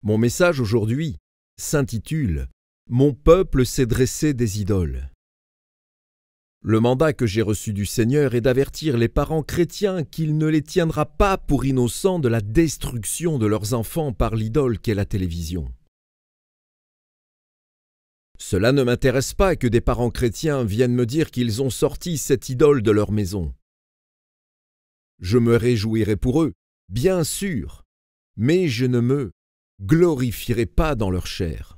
Mon message aujourd'hui s'intitule « Mon peuple s'est dressé des idoles ». Le mandat que j'ai reçu du Seigneur est d'avertir les parents chrétiens qu'il ne les tiendra pas pour innocents de la destruction de leurs enfants par l'idole qu'est la télévision. Cela ne m'intéresse pas que des parents chrétiens viennent me dire qu'ils ont sorti cette idole de leur maison. Je me réjouirai pour eux, bien sûr, mais je ne me glorifierai pas dans leur chair.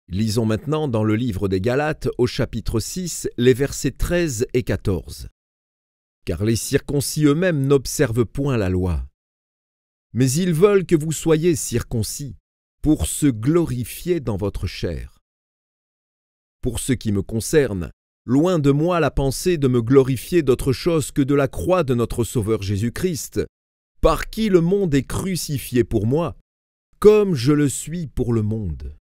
Lisons maintenant dans le livre des Galates, au chapitre 6, les versets 13 et 14. « Car les circoncis eux-mêmes n'observent point la loi, mais ils veulent que vous soyez circoncis, pour se glorifier dans votre chair. Pour ce qui me concerne, loin de moi la pensée de me glorifier d'autre chose que de la croix de notre Sauveur Jésus-Christ, par qui le monde est crucifié pour moi, comme je le suis pour le monde.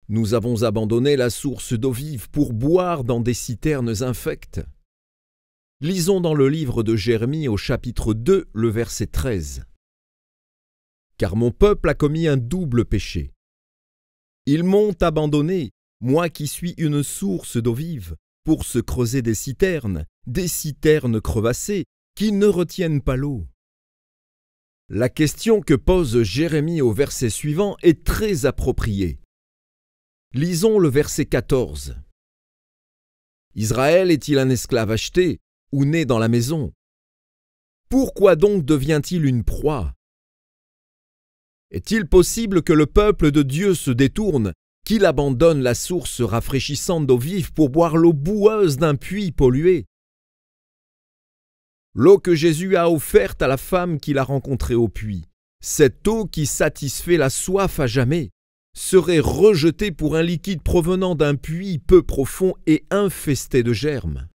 Nous avons abandonné la source d'eau vive pour boire dans des citernes infectes. » Lisons dans le livre de Jérémie au chapitre 2, le verset 13. « Car mon peuple a commis un double péché. Ils m'ont abandonné, moi qui suis une source d'eau vive, pour se creuser des citernes crevassées, qui ne retiennent pas l'eau. » La question que pose Jérémie au verset suivant est très appropriée. Lisons le verset 14. « Israël est-il un esclave acheté ou né dans la maison? Pourquoi donc devient-il une proie? Est-il possible que le peuple de Dieu se détourne, qu'il abandonne la source rafraîchissante d'eau vive pour boire l'eau boueuse d'un puits pollué? L'eau que Jésus a offerte à la femme qu'il a rencontrée au puits, cette eau qui satisfait la soif à jamais, serait rejetée pour un liquide provenant d'un puits peu profond et infesté de germes.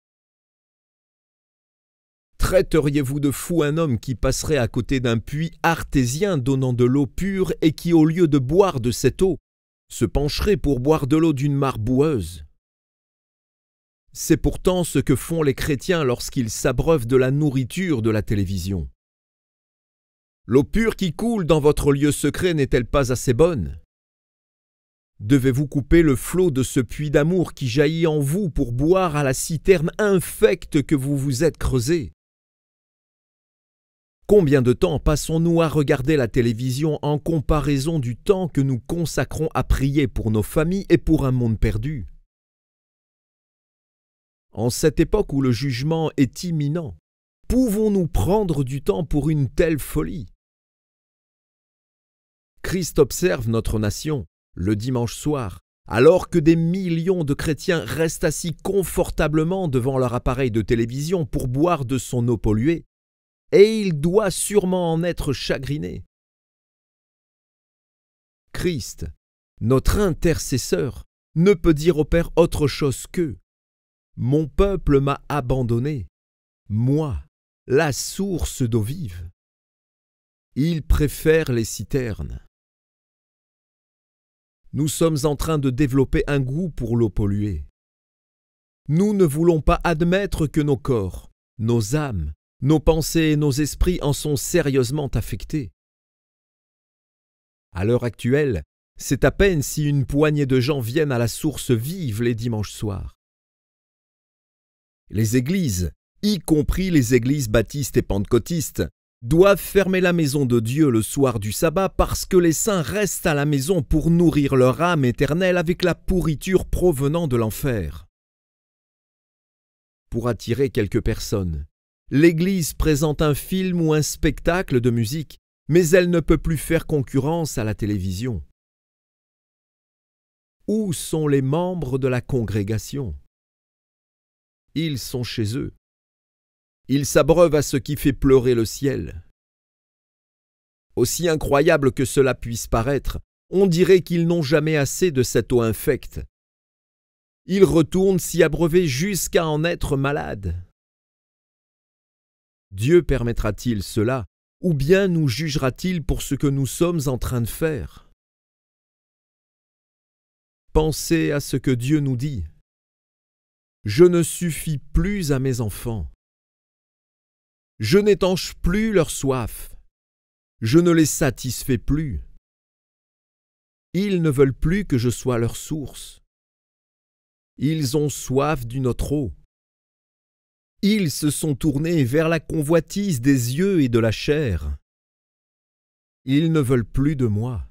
Traiteriez-vous de fou un homme qui passerait à côté d'un puits artésien donnant de l'eau pure et qui, au lieu de boire de cette eau, se pencherait pour boire de l'eau d'une mare boueuse? C'est pourtant ce que font les chrétiens lorsqu'ils s'abreuvent de la nourriture de la télévision. L'eau pure qui coule dans votre lieu secret n'est-elle pas assez bonne? Devez-vous couper le flot de ce puits d'amour qui jaillit en vous pour boire à la citerne infecte que vous vous êtes creusée? Combien de temps passons-nous à regarder la télévision en comparaison du temps que nous consacrons à prier pour nos familles et pour un monde perdu? En cette époque où le jugement est imminent, pouvons-nous prendre du temps pour une telle folie? Christ observe notre nation, le dimanche soir, alors que des millions de chrétiens restent assis confortablement devant leur appareil de télévision pour boire de son eau polluée, et il doit sûrement en être chagriné. Christ, notre intercesseur, ne peut dire au Père autre chose que « Mon peuple m'a abandonné, moi, la source d'eau vive. » Il préfère les citernes. Nous sommes en train de développer un goût pour l'eau polluée. Nous ne voulons pas admettre que nos corps, nos âmes, nos pensées et nos esprits en sont sérieusement affectés. À l'heure actuelle, c'est à peine si une poignée de gens viennent à la source vive les dimanches soirs. Les églises, y compris les églises baptistes et pentecôtistes, doivent fermer la maison de Dieu le soir du sabbat parce que les saints restent à la maison pour nourrir leur âme éternelle avec la pourriture provenant de l'enfer. Pour attirer quelques personnes, l'Église présente un film ou un spectacle de musique, mais elle ne peut plus faire concurrence à la télévision. Où sont les membres de la congrégation? Ils sont chez eux. Ils s'abreuvent à ce qui fait pleurer le ciel. Aussi incroyable que cela puisse paraître, on dirait qu'ils n'ont jamais assez de cette eau infecte. Ils retournent s'y abreuver jusqu'à en être malades. Dieu permettra-t-il cela, ou bien nous jugera-t-il pour ce que nous sommes en train de faire? Pensez à ce que Dieu nous dit. Je ne suffis plus à mes enfants. Je n'étanche plus leur soif. je ne les satisfais plus. Ils ne veulent plus que je sois leur source. Ils ont soif d'une autre eau. Ils se sont tournés vers la convoitise des yeux et de la chair. Ils ne veulent plus de moi.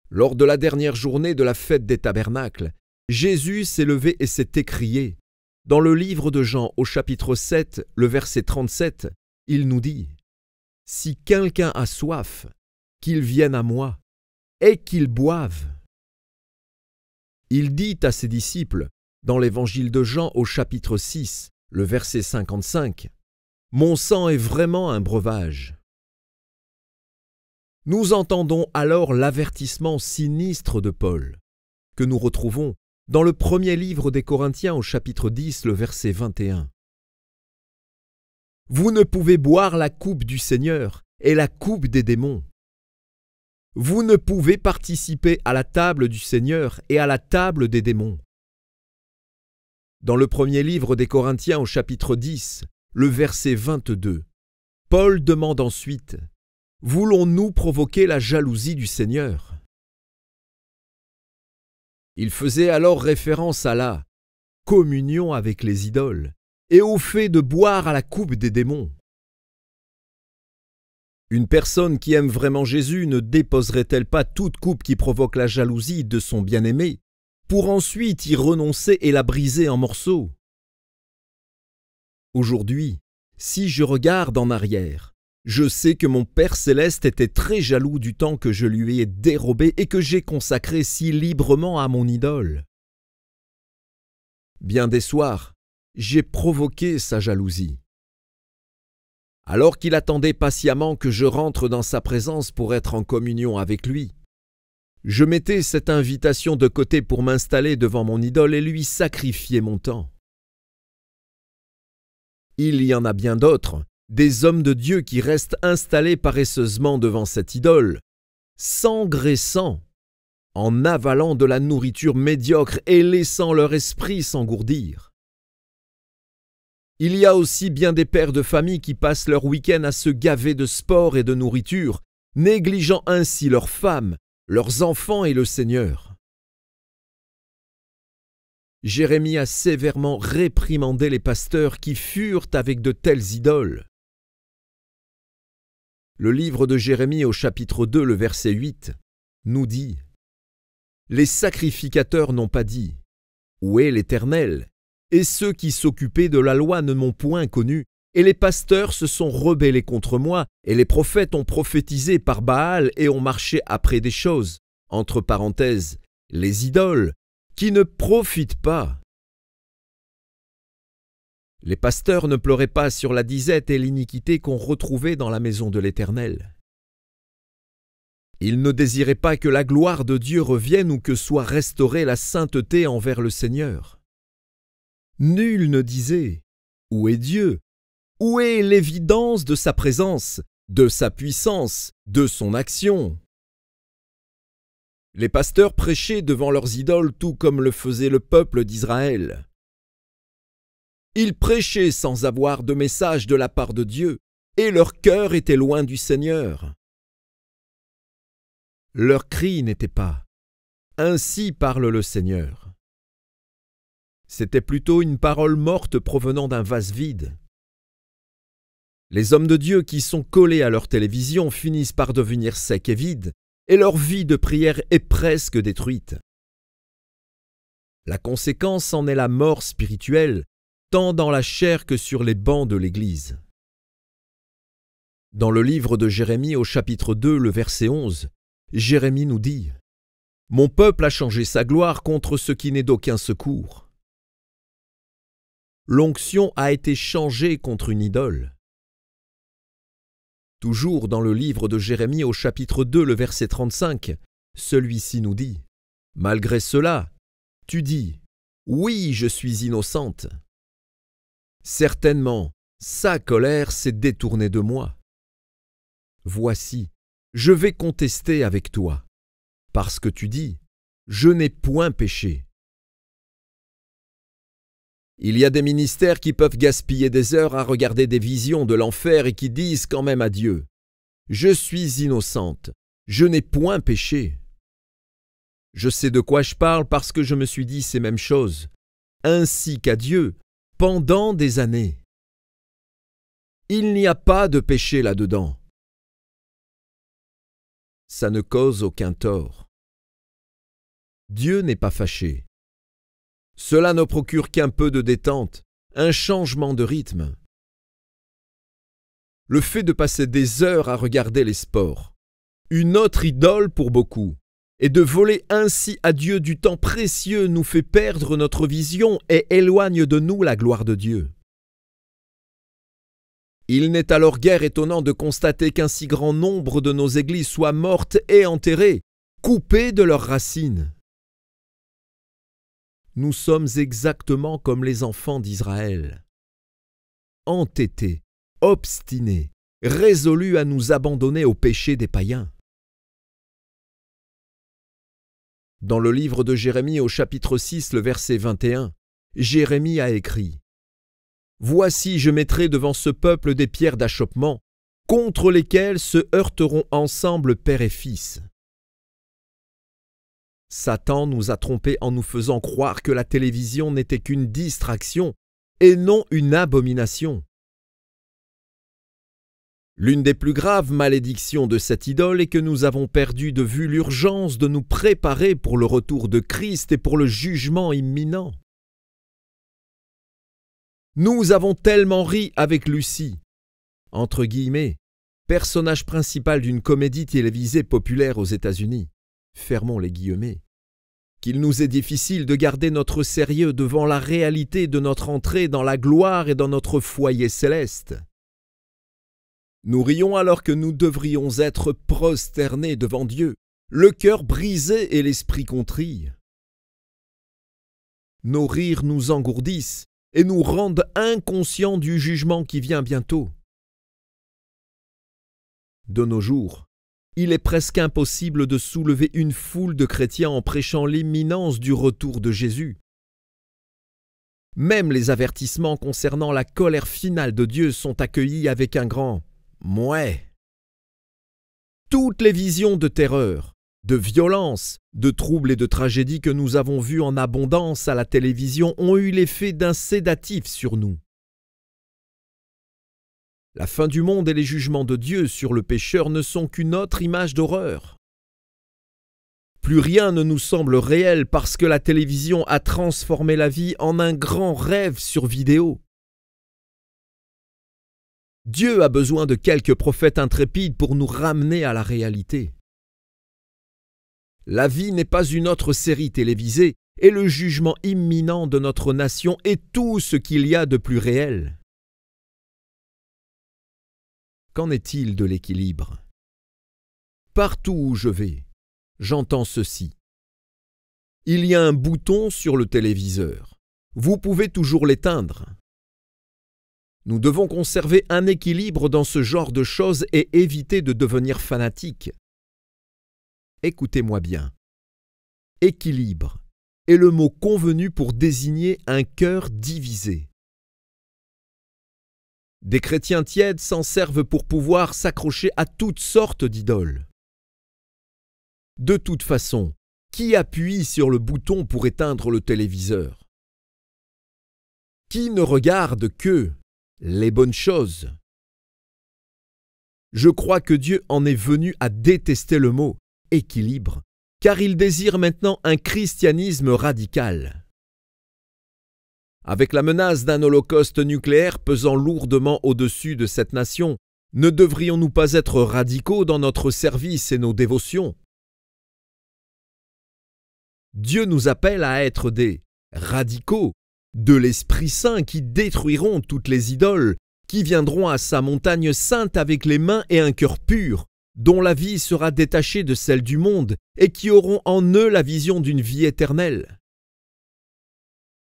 Lors de la dernière journée de la fête des tabernacles, Jésus s'est levé et s'est écrié. Dans le livre de Jean, au chapitre 7, le verset 37, il nous dit « Si quelqu'un a soif, qu'il vienne à moi, et qu'il boive. » Il dit à ses disciples, dans l'évangile de Jean, au chapitre 6, le verset 55, « Mon sang est vraiment un breuvage. » Nous entendons alors l'avertissement sinistre de Paul, que nous retrouvons dans le premier livre des Corinthiens au chapitre 10, le verset 21. « Vous ne pouvez boire la coupe du Seigneur et la coupe des démons. Vous ne pouvez participer à la table du Seigneur et à la table des démons. » Dans le premier livre des Corinthiens au chapitre 10, le verset 22, Paul demande ensuite « Voulons-nous provoquer la jalousie du Seigneur ?» Il faisait alors référence à la communion avec les idoles et au fait de boire à la coupe des démons. Une personne qui aime vraiment Jésus ne déposerait-elle pas toute coupe qui provoque la jalousie de son bien-aimé pour ensuite y renoncer et la briser en morceaux? Aujourd'hui, si je regarde en arrière, je sais que mon Père céleste était très jaloux du temps que je lui ai dérobé et que j'ai consacré si librement à mon idole. Bien des soirs, j'ai provoqué sa jalousie. Alors qu'il attendait patiemment que je rentre dans sa présence pour être en communion avec lui, je mettais cette invitation de côté pour m'installer devant mon idole et lui sacrifier mon temps. Il y en a bien d'autres, des hommes de Dieu qui restent installés paresseusement devant cette idole, s'engraissant, en avalant de la nourriture médiocre et laissant leur esprit s'engourdir. Il y a aussi bien des pères de famille qui passent leur week-end à se gaver de sport et de nourriture, négligeant ainsi leurs femmes, leurs enfants et le Seigneur. Jérémie a sévèrement réprimandé les pasteurs qui furent avec de telles idoles. Le livre de Jérémie au chapitre 2, le verset 8, nous dit « Les sacrificateurs n'ont pas dit « Où est l'Éternel ?» Et ceux qui s'occupaient de la loi ne m'ont point connu, et les pasteurs se sont rebellés contre moi, et les prophètes ont prophétisé par Baal et ont marché après des choses, entre parenthèses, les idoles, qui ne profitent pas. Les pasteurs ne pleuraient pas sur la disette et l'iniquité qu'on retrouvait dans la maison de l'Éternel. Ils ne désiraient pas que la gloire de Dieu revienne ou que soit restaurée la sainteté envers le Seigneur. Nul ne disait « Où est Dieu ? Où est l'évidence de sa présence, de sa puissance, de son action ?» Les pasteurs prêchaient devant leurs idoles tout comme le faisait le peuple d'Israël. Ils prêchaient sans avoir de message de la part de Dieu, et leur cœur était loin du Seigneur. Leur cri n'était pas « Ainsi parle le Seigneur ». C'était plutôt une parole morte provenant d'un vase vide. Les hommes de Dieu qui sont collés à leur télévision finissent par devenir secs et vides, et leur vie de prière est presque détruite. La conséquence en est la mort spirituelle, tant dans la chair que sur les bancs de l'Église. Dans le livre de Jérémie au chapitre 2, le verset 11, Jérémie nous dit « Mon peuple a changé sa gloire contre ce qui n'est d'aucun secours. » L'onction a été changée contre une idole. Toujours dans le livre de Jérémie au chapitre 2, le verset 35, celui-ci nous dit « Malgré cela, tu dis « Oui, je suis innocente. » Certainement, sa colère s'est détournée de moi. Voici, je vais contester avec toi, parce que tu dis « Je n'ai point péché. » Il y a des ministères qui peuvent gaspiller des heures à regarder des visions de l'enfer et qui disent quand même à Dieu « Je suis innocente, je n'ai point péché ». Je sais de quoi je parle parce que je me suis dit ces mêmes choses, ainsi qu'à Dieu, pendant des années. Il n'y a pas de péché là-dedans. Ça ne cause aucun tort. Dieu n'est pas fâché. Cela ne procure qu'un peu de détente, un changement de rythme. Le fait de passer des heures à regarder les sports, une autre idole pour beaucoup, et de voler ainsi à Dieu du temps précieux nous fait perdre notre vision et éloigne de nous la gloire de Dieu. Il n'est alors guère étonnant de constater qu'un si grand nombre de nos églises soient mortes et enterrées, coupées de leurs racines. Nous sommes exactement comme les enfants d'Israël, entêtés, obstinés, résolus à nous abandonner au péché des païens. Dans le livre de Jérémie au chapitre 6, le verset 21, Jérémie a écrit « Voici, je mettrai devant ce peuple des pierres d'achoppement, contre lesquelles se heurteront ensemble père et fils. » Satan nous a trompés en nous faisant croire que la télévision n'était qu'une distraction et non une abomination. L'une des plus graves malédictions de cette idole est que nous avons perdu de vue l'urgence de nous préparer pour le retour de Christ et pour le jugement imminent. Nous avons tellement ri avec Lucie, entre guillemets, personnage principal d'une comédie télévisée populaire aux États-Unis, fermons les guillemets, qu'il nous est difficile de garder notre sérieux devant la réalité de notre entrée dans la gloire et dans notre foyer céleste. Nous rions alors que nous devrions être prosternés devant Dieu, le cœur brisé et l'esprit contrit. Nos rires nous engourdissent et nous rendent inconscients du jugement qui vient bientôt. De nos jours, il est presque impossible de soulever une foule de chrétiens en prêchant l'imminence du retour de Jésus. Même les avertissements concernant la colère finale de Dieu sont accueillis avec un grand « mouais ». Toutes les visions de terreur, de violence, de troubles et de tragédies que nous avons vues en abondance à la télévision ont eu l'effet d'un sédatif sur nous. La fin du monde et les jugements de Dieu sur le pécheur ne sont qu'une autre image d'horreur. Plus rien ne nous semble réel parce que la télévision a transformé la vie en un grand rêve sur vidéo. Dieu a besoin de quelques prophètes intrépides pour nous ramener à la réalité. La vie n'est pas une autre série télévisée et le jugement imminent de notre nation est tout ce qu'il y a de plus réel. Qu'en est-il de l'équilibre? Partout où je vais, j'entends ceci. Il y a un bouton sur le téléviseur. Vous pouvez toujours l'éteindre. Nous devons conserver un équilibre dans ce genre de choses et éviter de devenir fanatiques. Écoutez-moi bien. Équilibre est le mot convenu pour désigner un cœur divisé. Des chrétiens tièdes s'en servent pour pouvoir s'accrocher à toutes sortes d'idoles. De toute façon, qui appuie sur le bouton pour éteindre le téléviseur? Qui ne regarde que les bonnes choses? Je crois que Dieu en est venu à détester le mot équilibre, car il désire maintenant un christianisme radical. Avec la menace d'un holocauste nucléaire pesant lourdement au-dessus de cette nation, ne devrions-nous pas être radicaux dans notre service et nos dévotions? Dieu nous appelle à être des radicaux de l'Esprit Saint qui détruiront toutes les idoles, qui viendront à sa montagne sainte avec les mains et un cœur pur, dont la vie sera détachée de celle du monde et qui auront en eux la vision d'une vie éternelle.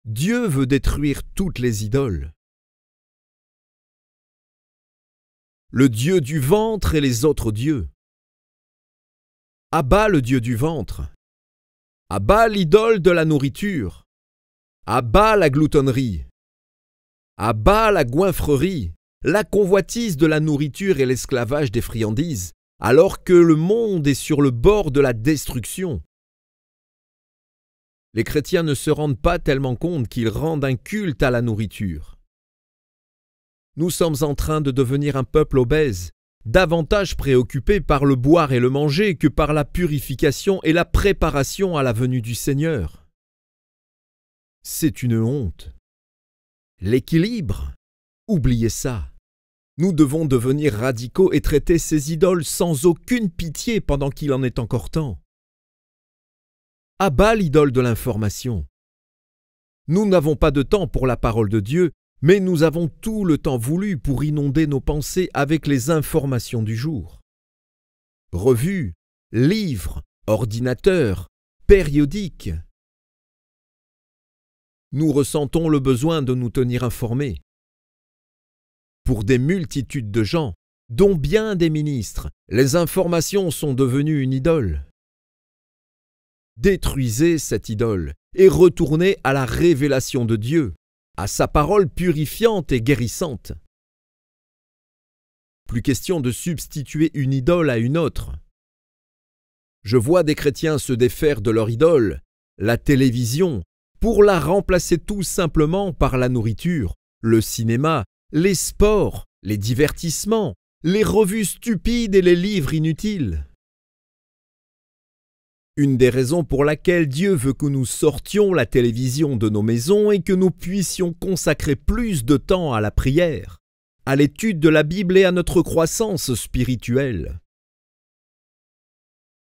Dieu veut détruire toutes les idoles. Le Dieu du ventre et les autres dieux. À bas le Dieu du ventre. À bas l'idole de la nourriture. À bas la gloutonnerie, À bas la goinfrerie, la convoitise de la nourriture et l'esclavage des friandises, alors que le monde est sur le bord de la destruction. Les chrétiens ne se rendent pas tellement compte qu'ils rendent un culte à la nourriture. Nous sommes en train de devenir un peuple obèse, davantage préoccupé par le boire et le manger que par la purification et la préparation à la venue du Seigneur. C'est une honte. L'équilibre, oubliez ça. Nous devons devenir radicaux et traiter ces idoles sans aucune pitié pendant qu'il en est encore temps. À bas l'idole de l'information. Nous n'avons pas de temps pour la parole de Dieu, mais nous avons tout le temps voulu pour inonder nos pensées avec les informations du jour. Revues, livres, ordinateurs, périodiques. Nous ressentons le besoin de nous tenir informés. Pour des multitudes de gens, dont bien des ministres, les informations sont devenues une idole. Détruisez cette idole et retournez à la révélation de Dieu, à sa parole purifiante et guérissante. Plus question de substituer une idole à une autre. Je vois des chrétiens se défaire de leur idole, la télévision, pour la remplacer tout simplement par la nourriture, le cinéma, les sports, les divertissements, les revues stupides et les livres inutiles. Une des raisons pour laquelle Dieu veut que nous sortions la télévision de nos maisons est que nous puissions consacrer plus de temps à la prière, à l'étude de la Bible et à notre croissance spirituelle.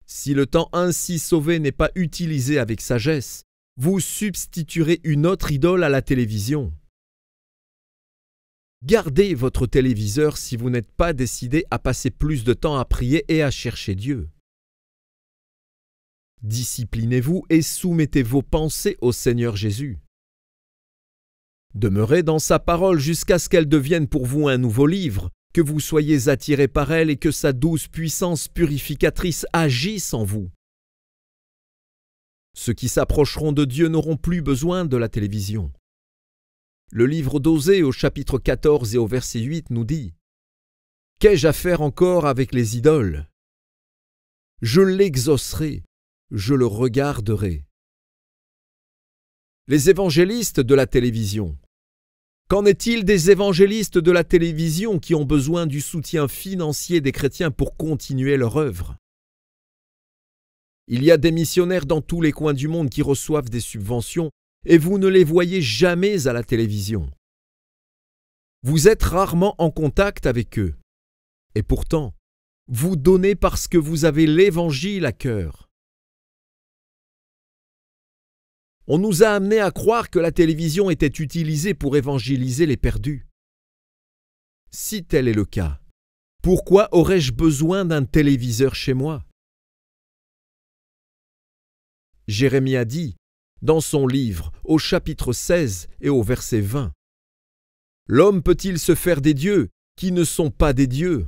Si le temps ainsi sauvé n'est pas utilisé avec sagesse, vous substituerez une autre idole à la télévision. Gardez votre téléviseur si vous n'êtes pas décidé à passer plus de temps à prier et à chercher Dieu. Disciplinez-vous et soumettez vos pensées au Seigneur Jésus. Demeurez dans sa parole jusqu'à ce qu'elle devienne pour vous un nouveau livre, que vous soyez attirés par elle et que sa douce puissance purificatrice agisse en vous. Ceux qui s'approcheront de Dieu n'auront plus besoin de la télévision. Le livre d'Osée au chapitre 14 et au verset 8 nous dit « Qu'ai-je à faire encore avec les idoles ? Je l'exaucerai, je le regarderai. » Les évangélistes de la télévision. Qu'en est-il des évangélistes de la télévision qui ont besoin du soutien financier des chrétiens pour continuer leur œuvre ? Il y a des missionnaires dans tous les coins du monde qui reçoivent des subventions et vous ne les voyez jamais à la télévision. Vous êtes rarement en contact avec eux. Et pourtant, vous donnez parce que vous avez l'Évangile à cœur. On nous a amenés à croire que la télévision était utilisée pour évangéliser les perdus. Si tel est le cas, pourquoi aurais-je besoin d'un téléviseur chez moi ? Jérémie a dit, dans son livre, au chapitre 16 et au verset 20, « L'homme peut-il se faire des dieux qui ne sont pas des dieux ?»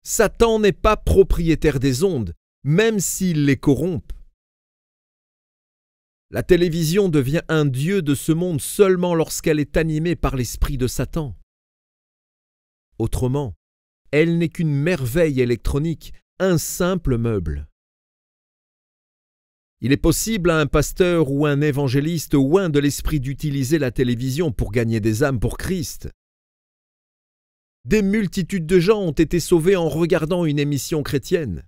Satan n'est pas propriétaire des ondes, même s'il les corrompt. La télévision devient un dieu de ce monde seulement lorsqu'elle est animée par l'esprit de Satan. Autrement, elle n'est qu'une merveille électronique, un simple meuble. Il est possible à un pasteur ou un évangéliste oint de l'esprit d'utiliser la télévision pour gagner des âmes pour Christ. Des multitudes de gens ont été sauvés en regardant une émission chrétienne.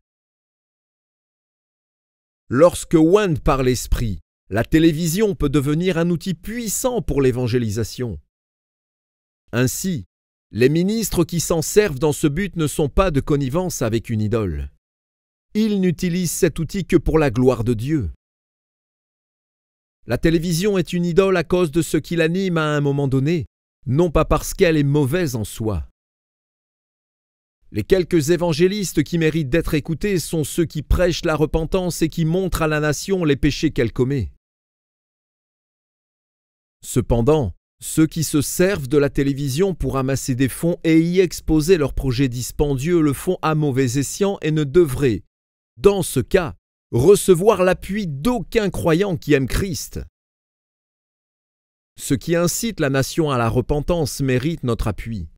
Lorsque oint par l'esprit, la télévision peut devenir un outil puissant pour l'évangélisation. Ainsi, les ministres qui s'en servent dans ce but ne sont pas de connivence avec une idole. Ils n'utilisent cet outil que pour la gloire de Dieu. La télévision est une idole à cause de ce qui l'anime à un moment donné, non pas parce qu'elle est mauvaise en soi. Les quelques évangélistes qui méritent d'être écoutés sont ceux qui prêchent la repentance et qui montrent à la nation les péchés qu'elle commet. Cependant, ceux qui se servent de la télévision pour amasser des fonds et y exposer leurs projets dispendieux le font à mauvais escient et ne devraient, dans ce cas, recevoir l'appui d'aucun croyant qui aime Christ. Ce qui incite la nation à la repentance mérite notre appui.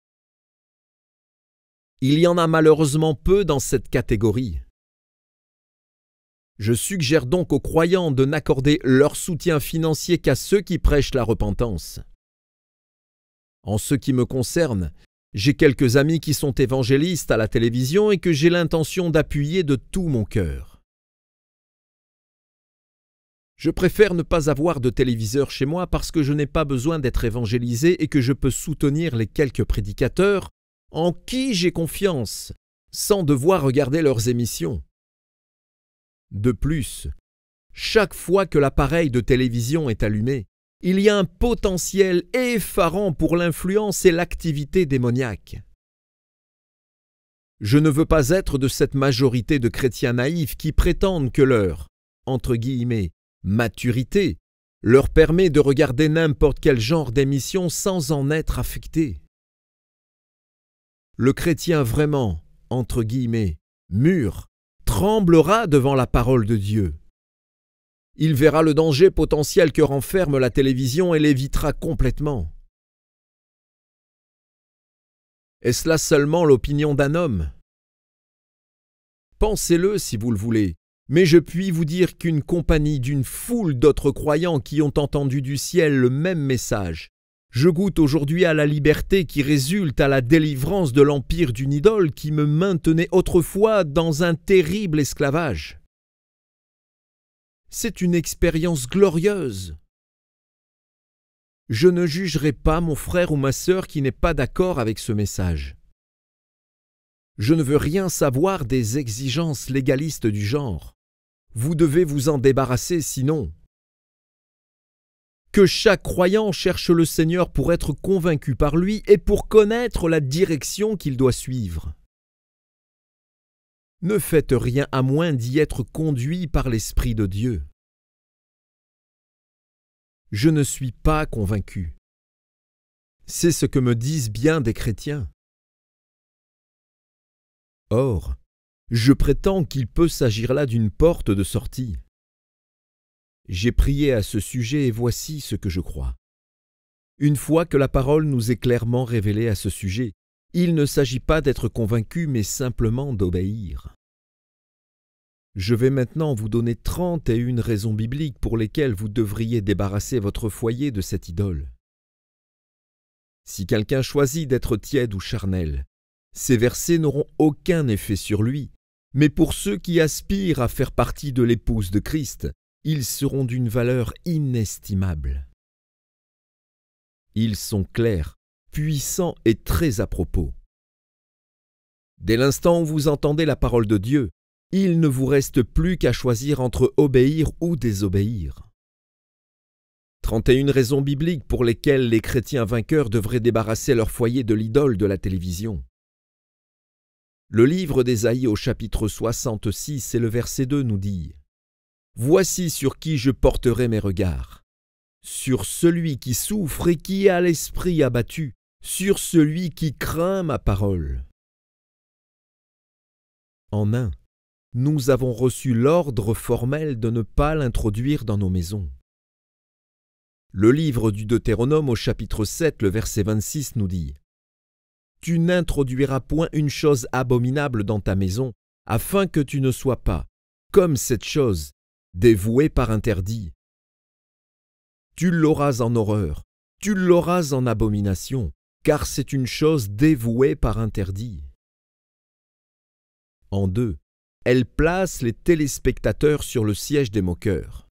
Il y en a malheureusement peu dans cette catégorie. Je suggère donc aux croyants de n'accorder leur soutien financier qu'à ceux qui prêchent la repentance. En ce qui me concerne, j'ai quelques amis qui sont évangélistes à la télévision et que j'ai l'intention d'appuyer de tout mon cœur. Je préfère ne pas avoir de téléviseur chez moi parce que je n'ai pas besoin d'être évangélisé et que je peux soutenir les quelques prédicateurs en qui j'ai confiance, sans devoir regarder leurs émissions. De plus, chaque fois que l'appareil de télévision est allumé, il y a un potentiel effarant pour l'influence et l'activité démoniaque. Je ne veux pas être de cette majorité de chrétiens naïfs qui prétendent que leur, entre guillemets, maturité leur permet de regarder n'importe quel genre d'émission sans en être affecté. Le chrétien vraiment, entre guillemets, mûr, tremblera devant la parole de Dieu. Il verra le danger potentiel que renferme la télévision et l'évitera complètement. Est-ce là seulement l'opinion d'un homme? Pensez-le si vous le voulez, mais je puis vous dire qu'une compagnie d'une foule d'autres croyants qui ont entendu du ciel le même message, je goûte aujourd'hui à la liberté qui résulte à la délivrance de l'empire d'une idole qui me maintenait autrefois dans un terrible esclavage. C'est une expérience glorieuse. Je ne jugerai pas mon frère ou ma sœur qui n'est pas d'accord avec ce message. Je ne veux rien savoir des exigences légalistes du genre. Vous devez vous en débarrasser sinon. Que chaque croyant cherche le Seigneur pour être convaincu par lui et pour connaître la direction qu'il doit suivre. Ne faites rien à moins d'y être conduit par l'Esprit de Dieu. Je ne suis pas convaincu. C'est ce que me disent bien des chrétiens. Or, je prétends qu'il peut s'agir là d'une porte de sortie. J'ai prié à ce sujet et voici ce que je crois. Une fois que la parole nous est clairement révélée à ce sujet, il ne s'agit pas d'être convaincu, mais simplement d'obéir. Je vais maintenant vous donner 31 raisons bibliques pour lesquelles vous devriez débarrasser votre foyer de cette idole. Si quelqu'un choisit d'être tiède ou charnel, ces versets n'auront aucun effet sur lui, mais pour ceux qui aspirent à faire partie de l'épouse de Christ, ils seront d'une valeur inestimable. Ils sont clairs, puissants et très à propos. Dès l'instant où vous entendez la parole de Dieu, il ne vous reste plus qu'à choisir entre obéir ou désobéir. 31 raisons bibliques pour lesquelles les chrétiens vainqueurs devraient débarrasser leur foyer de l'idole de la télévision. Le livre d'Ésaïe au chapitre 66 et le verset 2 nous dit « Voici sur qui je porterai mes regards, sur celui qui souffre et qui a l'esprit abattu, sur celui qui craint ma parole. » En un, nous avons reçu l'ordre formel de ne pas l'introduire dans nos maisons. Le livre du Deutéronome au chapitre 7, le verset 26 nous dit « Tu n'introduiras point une chose abominable dans ta maison, afin que tu ne sois pas, comme cette chose, dévoué par interdit. Tu l'auras en horreur, tu l'auras en abomination, car c'est une chose dévouée par interdit. » En deux, elle place les téléspectateurs sur le siège des moqueurs.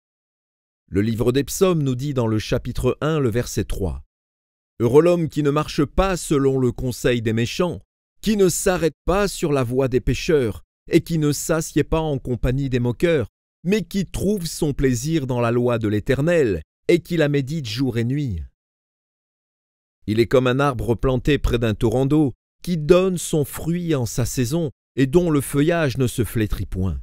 Le livre des Psaumes nous dit dans le chapitre 1, le verset 3 « Heureux l'homme qui ne marche pas selon le conseil des méchants, qui ne s'arrête pas sur la voie des pécheurs, et qui ne s'assied pas en compagnie des moqueurs, mais qui trouve son plaisir dans la loi de l'Éternel, et qui la médite jour et nuit. Il est comme un arbre planté près d'un torrent d'eau, qui donne son fruit en sa saison, et dont le feuillage ne se flétrit point.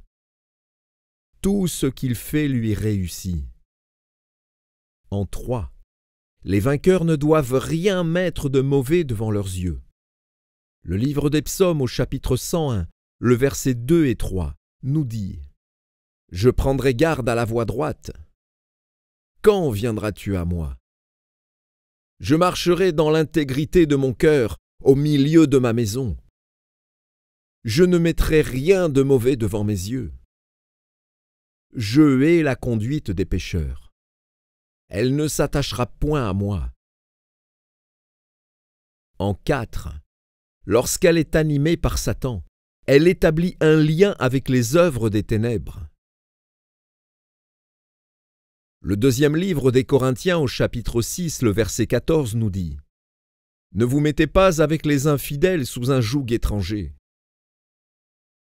Tout ce qu'il fait lui réussit. » En 3, les vainqueurs ne doivent rien mettre de mauvais devant leurs yeux. Le livre des Psaumes au chapitre 101, le verset 2 et 3, nous dit « Je prendrai garde à la voie droite. Quand viendras-tu à moi? Je marcherai dans l'intégrité de mon cœur au milieu de ma maison. Je ne mettrai rien de mauvais devant mes yeux. Je hais la conduite des pécheurs. Elle ne s'attachera point à moi. En 4, lorsqu'elle est animée par Satan, elle établit un lien avec les œuvres des ténèbres. Le deuxième livre des Corinthiens au chapitre 6, le verset 14 nous dit « Ne vous mettez pas avec les infidèles sous un joug étranger.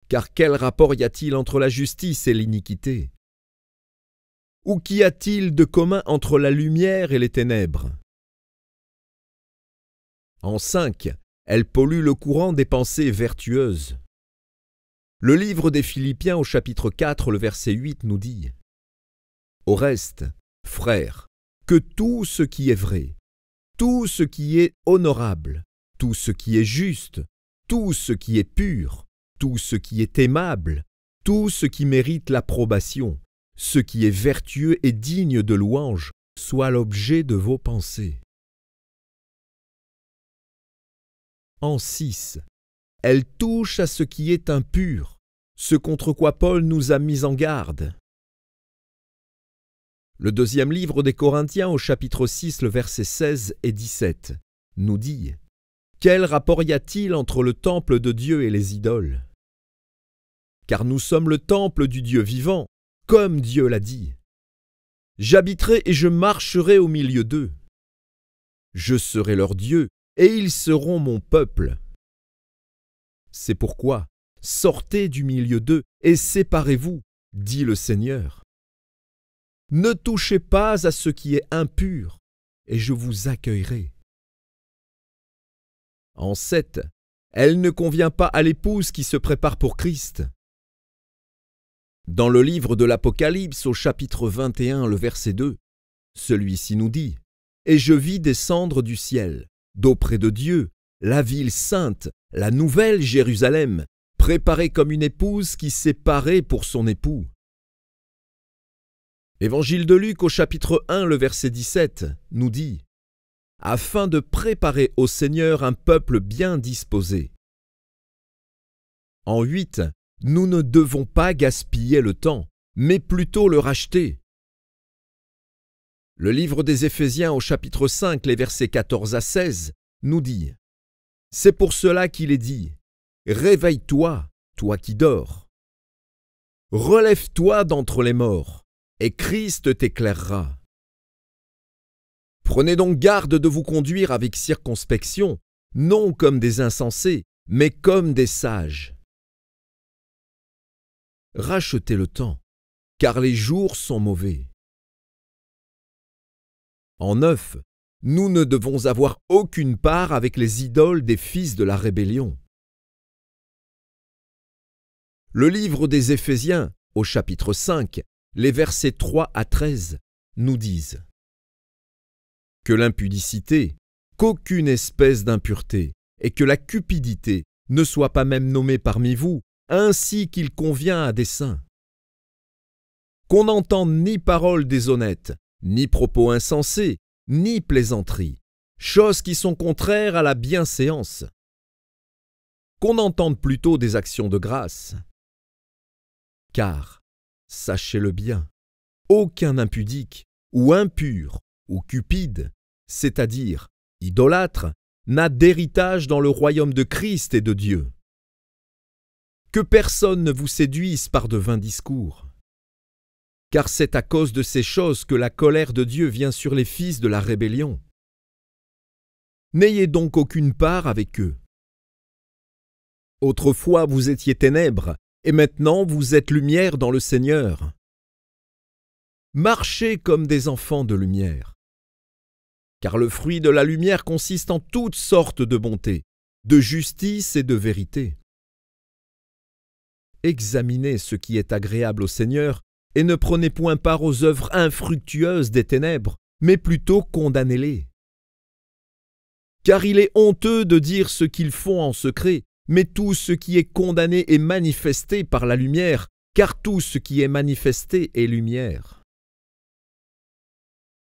Car quel rapport y a-t-il entre la justice et l'iniquité? Ou qu'y a-t-il de commun entre la lumière et les ténèbres? » En 5, elle pollue le courant des pensées vertueuses. Le livre des Philippiens au chapitre 4, le verset 8 nous dit « Au reste, frères, que tout ce qui est vrai, tout ce qui est honorable, tout ce qui est juste, tout ce qui est pur, tout ce qui est aimable, tout ce qui mérite l'approbation, ce qui est vertueux et digne de louange, soit l'objet de vos pensées. » En 6, elle touche à ce qui est impur, ce contre quoi Paul nous a mis en garde. Le deuxième livre des Corinthiens au chapitre 6, le verset 16 et 17, nous dit « Quel rapport y a-t-il entre le temple de Dieu et les idoles? Car nous sommes le temple du Dieu vivant, comme Dieu l'a dit. J'habiterai et je marcherai au milieu d'eux. Je serai leur Dieu, et ils seront mon peuple. C'est pourquoi, sortez du milieu d'eux et séparez-vous, dit le Seigneur. Ne touchez pas à ce qui est impur, et je vous accueillerai. En 7, elle ne convient pas à l'épouse qui se prépare pour Christ. Dans le livre de l'Apocalypse, au chapitre 21, le verset 2, celui-ci nous dit « Et je vis descendre du ciel, d'auprès de Dieu, la ville sainte, la nouvelle Jérusalem, préparée comme une épouse qui s'est parée pour son époux. » Évangile de Luc au chapitre 1, le verset 17, nous dit « Afin de préparer au Seigneur un peuple bien disposé. » En 8, nous ne devons pas gaspiller le temps, mais plutôt le racheter. Le livre des Éphésiens au chapitre 5, les versets 14 à 16, nous dit « C'est pour cela qu'il est dit « Réveille-toi, toi qui dors. Relève-toi d'entre les morts, et Christ t'éclairera. Prenez donc garde de vous conduire avec circonspection, non comme des insensés, mais comme des sages. Rachetez le temps, car les jours sont mauvais. » En 9, nous ne devons avoir aucune part avec les idoles des fils de la rébellion. Le livre des Éphésiens, au chapitre 5, les versets 3 à 13, nous disent « Que l'impudicité, qu'aucune espèce d'impureté, et que la cupidité ne soit pas même nommée parmi vous, ainsi qu'il convient à des saints. Qu'on n'entende ni paroles déshonnêtes, ni propos insensés, ni plaisanteries, choses qui sont contraires à la bienséance. Qu'on entende plutôt des actions de grâce. Car, sachez-le bien, aucun impudique, ou impur, ou cupide, c'est-à-dire idolâtre, n'a d'héritage dans le royaume de Christ et de Dieu. Que personne ne vous séduise par de vains discours. Car c'est à cause de ces choses que la colère de Dieu vient sur les fils de la rébellion. N'ayez donc aucune part avec eux. Autrefois vous étiez ténèbres, et maintenant vous êtes lumière dans le Seigneur. Marchez comme des enfants de lumière. Car le fruit de la lumière consiste en toutes sortes de bonté, de justice et de vérité. Examinez ce qui est agréable au Seigneur, et ne prenez point part aux œuvres infructueuses des ténèbres, mais plutôt condamnez-les. Car il est honteux de dire ce qu'ils font en secret, mais tout ce qui est condamné est manifesté par la lumière, car tout ce qui est manifesté est lumière.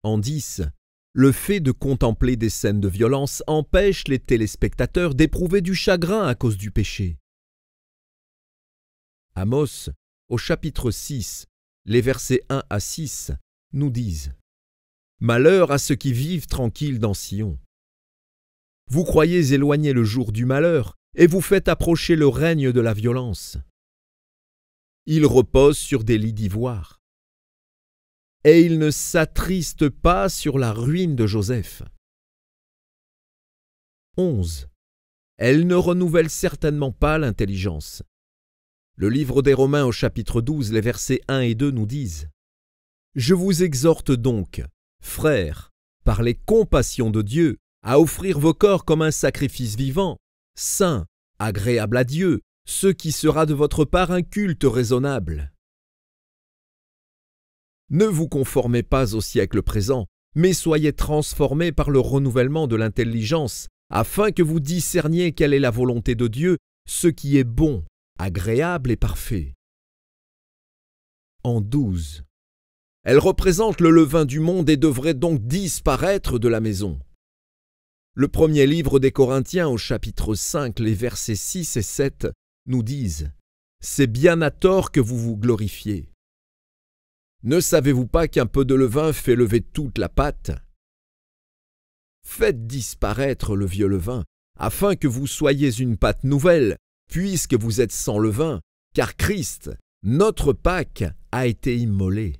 En 10, le fait de contempler des scènes de violence empêche les téléspectateurs d'éprouver du chagrin à cause du péché. Amos, au chapitre 6, les versets 1 à 6, nous disent « Malheur à ceux qui vivent tranquilles dans Sion. Vous croyez éloigner le jour du malheur et vous faites approcher le règne de la violence. Ils reposent sur des lits d'ivoire. Et ils ne s'attristent pas sur la ruine de Joseph. 11. Elle ne renouvelle certainement pas l'intelligence. Le livre des Romains au chapitre 12, les versets 1 et 2 nous disent « Je vous exhorte donc, frères, par les compassions de Dieu, à offrir vos corps comme un sacrifice vivant, saint, agréable à Dieu, ce qui sera de votre part un culte raisonnable. Ne vous conformez pas au siècle présent, mais soyez transformés par le renouvellement de l'intelligence, afin que vous discerniez quelle est la volonté de Dieu, ce qui est bon, agréable et parfait. » En 12. Elle représente le levain du monde et devrait donc disparaître de la maison. Le premier livre des Corinthiens au chapitre 5, les versets 6 et 7 nous disent « C'est bien à tort que vous vous glorifiez. Ne savez-vous pas qu'un peu de levain fait lever toute la pâte? Faites disparaître le vieux levain, afin que vous soyez une pâte nouvelle, puisque vous êtes sans levain, car Christ, notre Pâque, a été immolé. »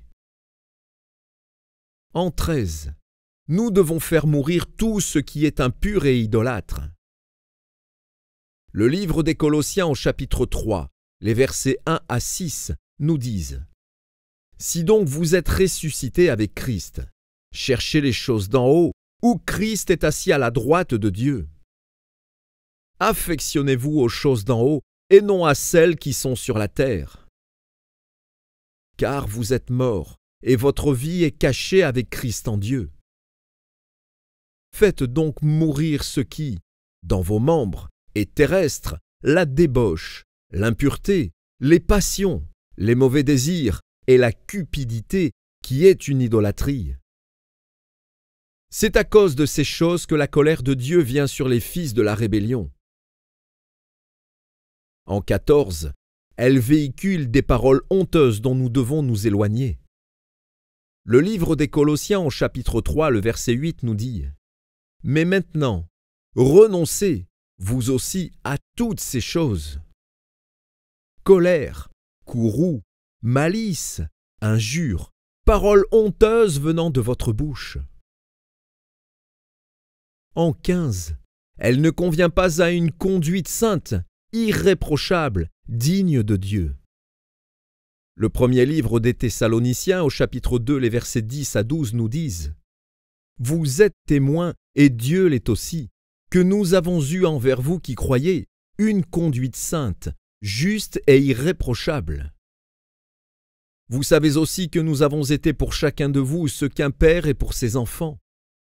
En 13. Nous devons faire mourir tout ce qui est impur et idolâtre. Le livre des Colossiens au chapitre 3, les versets 1 à 6 nous disent « Si donc vous êtes ressuscités avec Christ, cherchez les choses d'en haut, où Christ est assis à la droite de Dieu. Affectionnez-vous aux choses d'en haut et non à celles qui sont sur la terre. Car vous êtes morts et votre vie est cachée avec Christ en Dieu. Faites donc mourir ce qui, dans vos membres, est terrestre, la débauche, l'impureté, les passions, les mauvais désirs et la cupidité qui est une idolâtrie. C'est à cause de ces choses que la colère de Dieu vient sur les fils de la rébellion. » En 14, elle véhicule des paroles honteuses dont nous devons nous éloigner. Le livre des Colossiens au chapitre 3, le verset 8 nous dit « Mais maintenant, renoncez, vous aussi, à toutes ces choses. Colère, courroux, malice, injures, paroles honteuses venant de votre bouche. » En 15, elle ne convient pas à une conduite sainte, irréprochable, digne de Dieu. Le premier livre des Thessaloniciens au chapitre 2, les versets 10 à 12 nous disent « Vous êtes témoins, et Dieu l'est aussi, que nous avons eu envers vous qui croyez une conduite sainte, juste et irréprochable. Vous savez aussi que nous avons été pour chacun de vous ce qu'un père est pour ses enfants,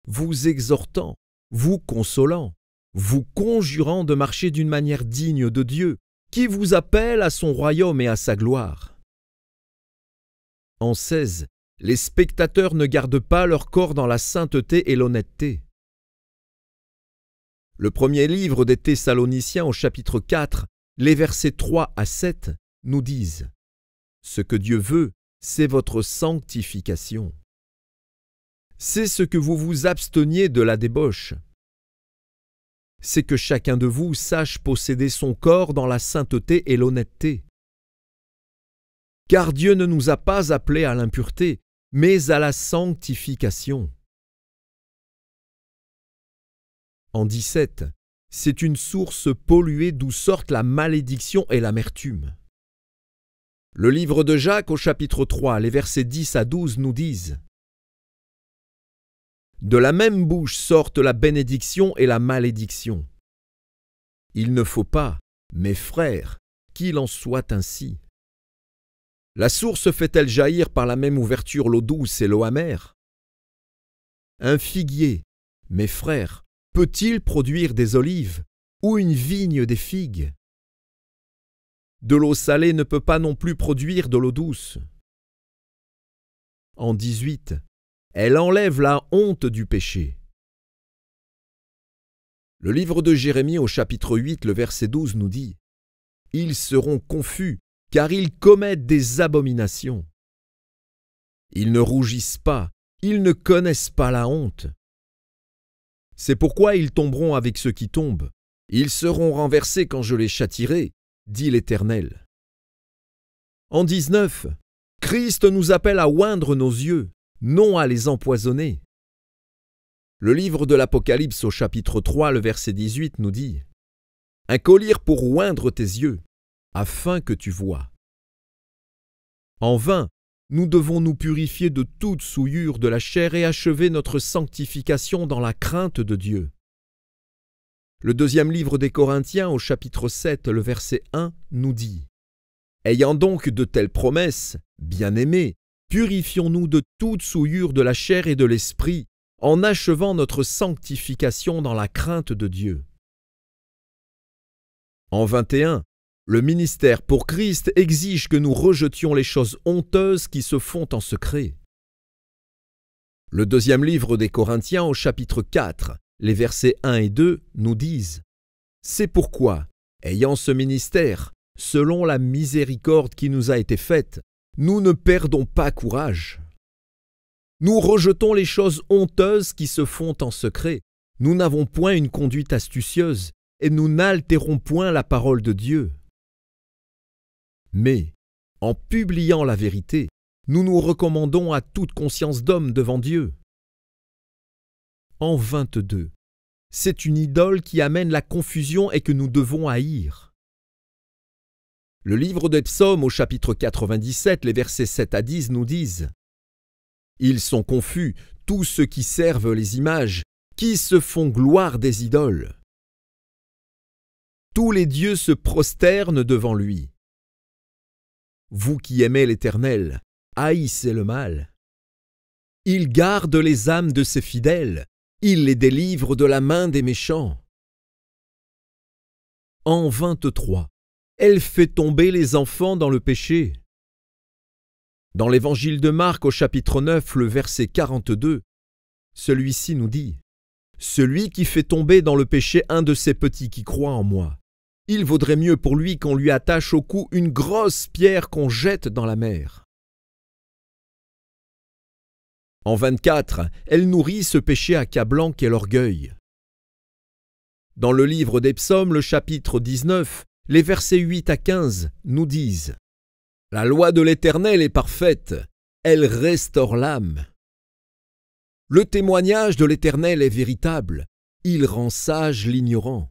vous exhortant, vous consolant, vous conjurant de marcher d'une manière digne de Dieu, qui vous appelle à son royaume et à sa gloire. » En 16, les spectateurs ne gardent pas leur corps dans la sainteté et l'honnêteté. Le premier livre des Thessaloniciens au chapitre 4, les versets 3 à 7 nous disent « Ce que Dieu veut, c'est votre sanctification. C'est ce que vous vous absteniez de la débauche. C'est que chacun de vous sache posséder son corps dans la sainteté et l'honnêteté. Car Dieu ne nous a pas appelés à l'impureté, mais à la sanctification. » En 17, c'est une source polluée d'où sortent la malédiction et l'amertume. Le livre de Jacques au chapitre 3, les versets 10 à 12 nous disent « De la même bouche sortent la bénédiction et la malédiction. Il ne faut pas, mes frères, qu'il en soit ainsi. La source fait-elle jaillir par la même ouverture l'eau douce et l'eau amère? Un figuier, mes frères, peut-il produire des olives ou une vigne des figues? De l'eau salée ne peut pas non plus produire de l'eau douce. En 18, Elle enlève la honte du péché. Le livre de Jérémie au chapitre 8, le verset 12 nous dit « Ils seront confus, car ils commettent des abominations. Ils ne rougissent pas, ils ne connaissent pas la honte. C'est pourquoi ils tomberont avec ceux qui tombent. Ils seront renversés quand je les châtierai, dit l'Éternel. » En 19, Christ nous appelle à oindre nos yeux, non à les empoisonner. Le livre de l'Apocalypse au chapitre 3, le verset 18 nous dit « Un collier pour oindre tes yeux, afin que tu vois. » En vain, nous devons nous purifier de toute souillure de la chair et achever notre sanctification dans la crainte de Dieu. Le deuxième livre des Corinthiens au chapitre 7, le verset 1 nous dit « Ayant donc de telles promesses, bien-aimés, purifions-nous de toute souillure de la chair et de l'esprit, en achevant notre sanctification dans la crainte de Dieu. » En 21, le ministère pour Christ exige que nous rejetions les choses honteuses qui se font en secret. Le deuxième livre des Corinthiens au chapitre 4, les versets 1 et 2 nous disent « C'est pourquoi, ayant ce ministère, selon la miséricorde qui nous a été faite, nous ne perdons pas courage. Nous rejetons les choses honteuses qui se font en secret. Nous n'avons point une conduite astucieuse et nous n'altérons point la parole de Dieu. Mais, en publiant la vérité, nous nous recommandons à toute conscience d'homme devant Dieu. » En 22, c'est une idole qui amène la confusion et que nous devons haïr. Le livre des Psaumes au chapitre 97, les versets 7 à 10 nous disent « Ils sont confus, tous ceux qui servent les images, qui se font gloire des idoles. Tous les dieux se prosternent devant lui. Vous qui aimez l'Éternel, haïssez le mal. Il garde les âmes de ses fidèles, il les délivre de la main des méchants. » En 23, elle fait tomber les enfants dans le péché. Dans l'évangile de Marc au chapitre 9, le verset 42, celui-ci nous dit « Celui qui fait tomber dans le péché un de ses petits qui croient en moi, il vaudrait mieux pour lui qu'on lui attache au cou une grosse pierre qu'on jette dans la mer. » En 24, elle nourrit ce péché accablant qu'est l'orgueil. Dans le livre des Psaumes, le chapitre 19, les versets 8 à 15 nous disent « La loi de l'Éternel est parfaite, elle restaure l'âme. Le témoignage de l'Éternel est véritable, il rend sage l'ignorant.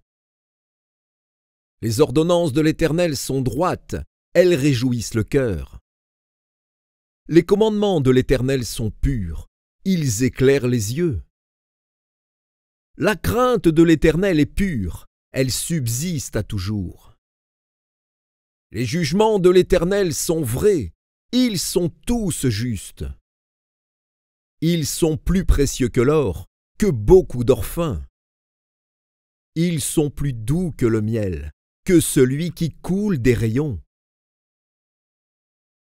Les ordonnances de l'Éternel sont droites, elles réjouissent le cœur. Les commandements de l'Éternel sont purs, ils éclairent les yeux. La crainte de l'Éternel est pure, elle subsiste à toujours. Les jugements de l'Éternel sont vrais, ils sont tous justes. Ils sont plus précieux que l'or, que beaucoup d'or fin. Ils sont plus doux que le miel, que celui qui coule des rayons.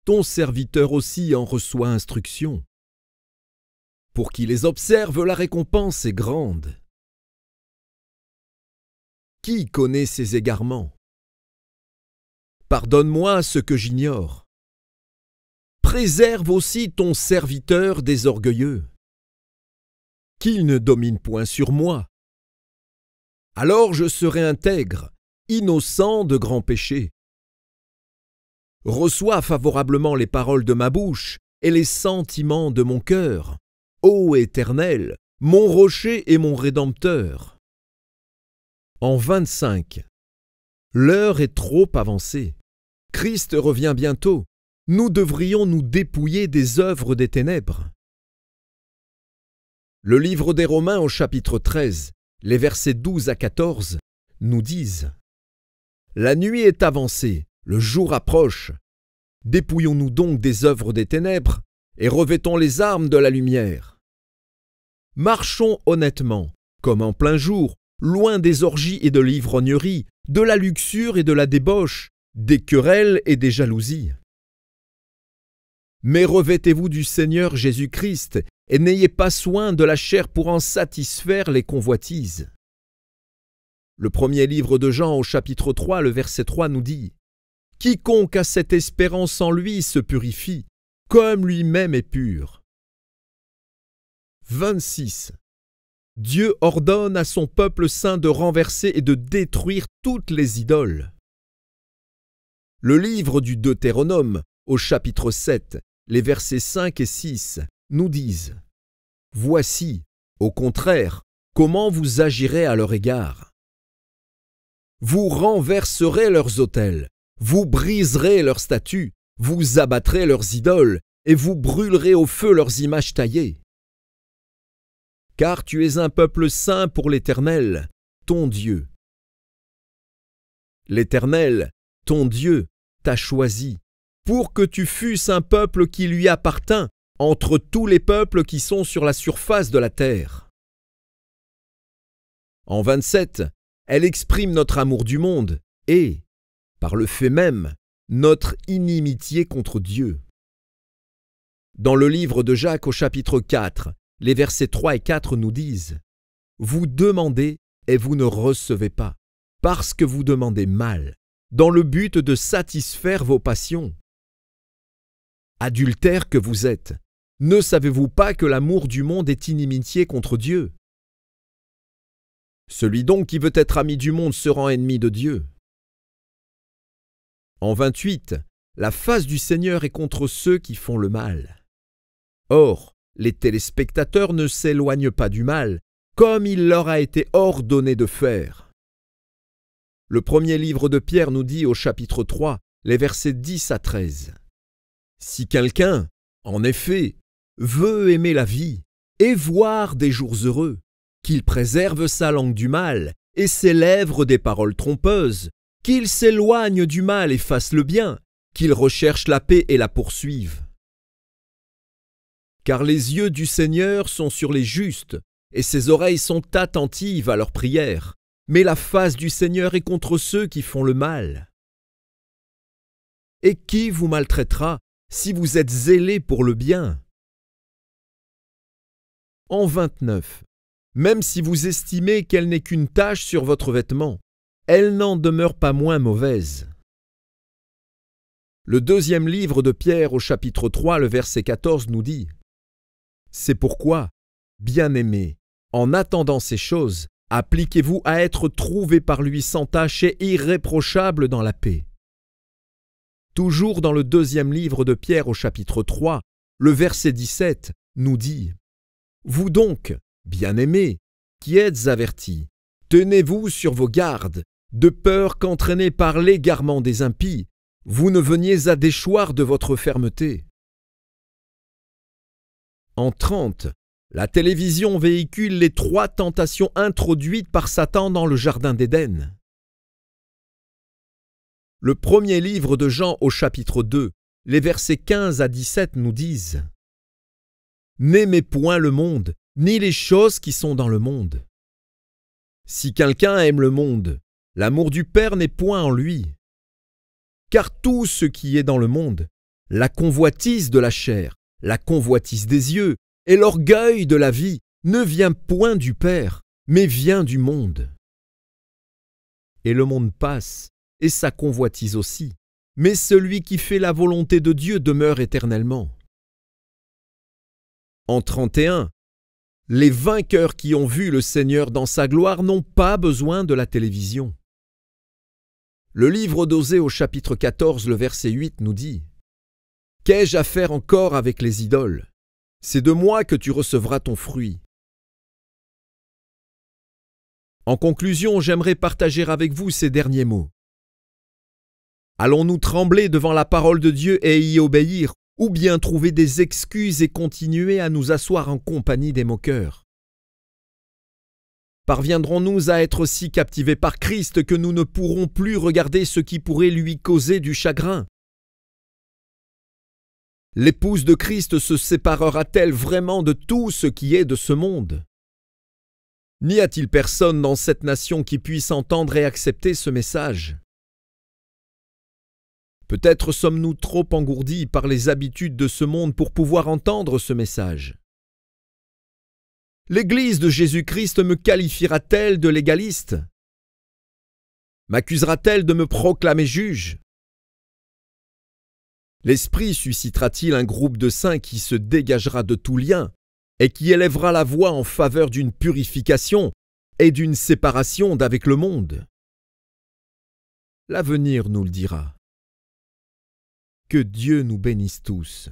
Ton serviteur aussi en reçoit instruction. Pour qui les observe, la récompense est grande. Qui connaît ses égarements? Pardonne-moi ce que j'ignore. Préserve aussi ton serviteur des orgueilleux. Qu'il ne domine point sur moi. Alors je serai intègre, innocent de grands péchés. Reçois favorablement les paroles de ma bouche et les sentiments de mon cœur, ô Éternel, mon rocher et mon rédempteur. En 25, l'heure est trop avancée. Christ revient bientôt. Nous devrions nous dépouiller des œuvres des ténèbres. Le livre des Romains au chapitre 13, les versets 12 à 14, nous disent « La nuit est avancée, le jour approche. Dépouillons-nous donc des œuvres des ténèbres et revêtons les armes de la lumière. Marchons honnêtement, comme en plein jour, loin des orgies et de l'ivrognerie, de la luxure et de la débauche, des querelles et des jalousies. Mais revêtez-vous du Seigneur Jésus-Christ et n'ayez pas soin de la chair pour en satisfaire les convoitises. Le premier livre de Jean au chapitre 3, le verset 3 nous dit « Quiconque a cette espérance en lui se purifie, comme lui-même est pur. » 26. Dieu ordonne à son peuple saint de renverser et de détruire toutes les idoles. Le livre du Deutéronome, au chapitre 7, les versets 5 et 6, nous disent « Voici, au contraire, comment vous agirez à leur égard. Vous renverserez leurs autels, vous briserez leurs statues, vous abattrez leurs idoles, et vous brûlerez au feu leurs images taillées. Car tu es un peuple saint pour l'Éternel, ton Dieu. L'Éternel, ton Dieu, t'a choisi, pour que tu fusses un peuple qui lui appartint entre tous les peuples qui sont sur la surface de la terre. » En 27, elle exprime notre amour du monde et, par le fait même, notre inimitié contre Dieu. Dans le livre de Jacques au chapitre 4, les versets 3 et 4 nous disent « Vous demandez et vous ne recevez pas, parce que vous demandez mal, dans le but de satisfaire vos passions. Adultères que vous êtes, ne savez-vous pas que l'amour du monde est inimitié contre Dieu? Celui donc qui veut être ami du monde se rend ennemi de Dieu. » En 28, la face du Seigneur est contre ceux qui font le mal. Or, les téléspectateurs ne s'éloignent pas du mal, comme il leur a été ordonné de faire. Le premier livre de Pierre nous dit au chapitre 3, les versets 10 à 13. « Si quelqu'un, en effet, veut aimer la vie et voir des jours heureux, qu'il préserve sa langue du mal et ses lèvres des paroles trompeuses, qu'il s'éloigne du mal et fasse le bien, qu'il recherche la paix et la poursuive. Car les yeux du Seigneur sont sur les justes, et ses oreilles sont attentives à leurs prières, mais la face du Seigneur est contre ceux qui font le mal. Et qui vous maltraitera si vous êtes zélés pour le bien? » En 29, même si vous estimez qu'elle n'est qu'une tache sur votre vêtement, elle n'en demeure pas moins mauvaise. Le deuxième livre de Pierre au chapitre 3, le verset 14 nous dit « C'est pourquoi, bien-aimés, en attendant ces choses, appliquez-vous à être trouvés par lui sans tache et irréprochables dans la paix. » Toujours dans le deuxième livre de Pierre au chapitre 3, le verset 17 nous dit « Vous donc, bien-aimés, qui êtes avertis, tenez-vous sur vos gardes, de peur qu'entraînés par l'égarement des impies, vous ne veniez à déchoir de votre fermeté. » En 30, la télévision véhicule les 3 tentations introduites par Satan dans le jardin d'Éden. Le premier livre de Jean au chapitre 2, les versets 15 à 17 nous disent « N'aimez point le monde, ni les choses qui sont dans le monde. Si quelqu'un aime le monde, l'amour du Père n'est point en lui. Car tout ce qui est dans le monde, la convoitise de la chair, la convoitise des yeux et l'orgueil de la vie, ne vient point du Père, mais vient du monde. Et le monde passe, et sa convoitise aussi, mais celui qui fait la volonté de Dieu demeure éternellement. » En 31, les vainqueurs qui ont vu le Seigneur dans sa gloire n'ont pas besoin de la télévision. Le livre d'Osée au chapitre 14, le verset 8 nous dit « Qu'ai-je à faire encore avec les idoles? C'est de moi que tu recevras ton fruit. » En conclusion, j'aimerais partager avec vous ces derniers mots. Allons-nous trembler devant la parole de Dieu et y obéir, ou bien trouver des excuses et continuer à nous asseoir en compagnie des moqueurs? Parviendrons-nous à être si captivés par Christ que nous ne pourrons plus regarder ce qui pourrait lui causer du chagrin? L'épouse de Christ se séparera-t-elle vraiment de tout ce qui est de ce monde? N'y a-t-il personne dans cette nation qui puisse entendre et accepter ce message? Peut-être sommes-nous trop engourdis par les habitudes de ce monde pour pouvoir entendre ce message. L'Église de Jésus-Christ me qualifiera-t-elle de légaliste? M'accusera-t-elle de me proclamer juge? L'Esprit suscitera-t-il un groupe de saints qui se dégagera de tout lien et qui élèvera la voix en faveur d'une purification et d'une séparation d'avec le monde? L'avenir nous le dira. Que Dieu nous bénisse tous.